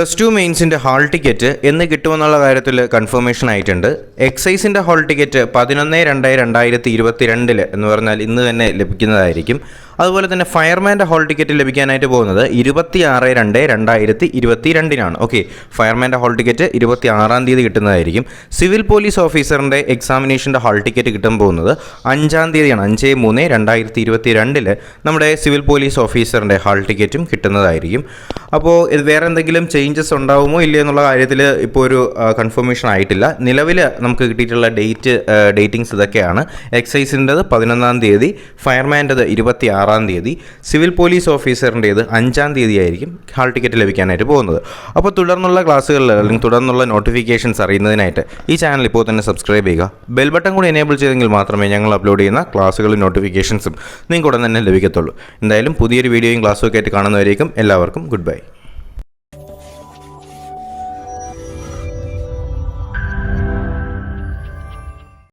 +2 മെയിൻസിൻ്റെ hall ticket എന്ന് കിട്ടുമെന്നുള്ള കാര്യത്തിൽ confirmation ആയിട്ടുണ്ട്. എക്സൈസിൻ്റെ ഹാൾ ടിക്കറ്റ് 11/2/2022 എന്ന് പറഞ്ഞാൽ ഇന്ന് തന്നെ ലഭിക്കുന്നതായിരിക്കും. അതുപോലെ തന്നെ ഫയർമാൻ്റെ ഹാൾ ടിക്കറ്റ് ലഭിക്കാനായിട്ട് പോകുന്നത് 26/2/2022 ഓക്കെ, ഫയർമാൻ്റെ ഹാൾ ടിക്കറ്റ് 26-ാം തീയതി കിട്ടുന്നതായിരിക്കും. സിവിൽ പോലീസ് ഓഫീസറിൻ്റെ എക്സാമിനേഷൻ്റെ ഹാൾ ടിക്കറ്റ് കിട്ടാൻ പോകുന്നത് 5-ാം തീയതിയാണ്. 5/3/2022 നമ്മുടെ സിവിൽ പോലീസ് ഓഫീസറിൻ്റെ ഹാൾ ടിക്കറ്റും കിട്ടുന്നതായിരിക്കും. അപ്പോൾ ഇത് വേറെ എന്തെങ്കിലും ചേഞ്ചസ് ഉണ്ടാവുമോ ഇല്ലയോ എന്നുള്ള കാര്യത്തിൽ ഇപ്പോൾ ഒരു കൺഫർമേഷൻ ആയിട്ടില്ല. നിലവിൽ നമുക്ക് കിട്ടിയിട്ടുള്ള ഡേറ്റിങ്സ് ഇതൊക്കെയാണ്. എക്സൈസിൻ്റെത് 11-ാം തീയതി, ഫയർമാൻ്റെത് 26-ാം തീയതി, സിവിൽ പോലീസ് ഓഫീസറിൻ്റേത് 5-ാം തീയതി ആയിരിക്കും ഹാൾ ടിക്കറ്റ് ലഭിക്കാനായിട്ട് പോകുന്നത്. അപ്പോൾ തുടർന്നുള്ള ക്ലാസ്സുകളിൽ അല്ലെങ്കിൽ തുടർന്നുള്ള നോട്ടിഫിക്കേഷൻസ് അറിയുന്നതിനായിട്ട് ഈ ചാനൽ ഇപ്പോൾ തന്നെ സബ്സ്ക്രൈബ് ചെയ്യുക. ബെൽ ബട്ടൺ കൂടി എനേബിൾ ചെയ്തെങ്കിൽ മാത്രമേ ഞങ്ങൾ അപ്ലോഡ് ചെയ്യുന്ന ക്ലാസ്സുകളും നോട്ടിഫിക്കേഷൻസും നിങ്ങൾക്ക് ഉടൻ തന്നെ ലഭിക്കത്തുള്ളൂ. എന്തായാലും പുതിയൊരു വീഡിയോയും ക്ലാസ്സും ഒക്കെ ആയിട്ട് കാണുന്നവരേക്കും എല്ലാവർക്കും ഗുഡ് ബൈ.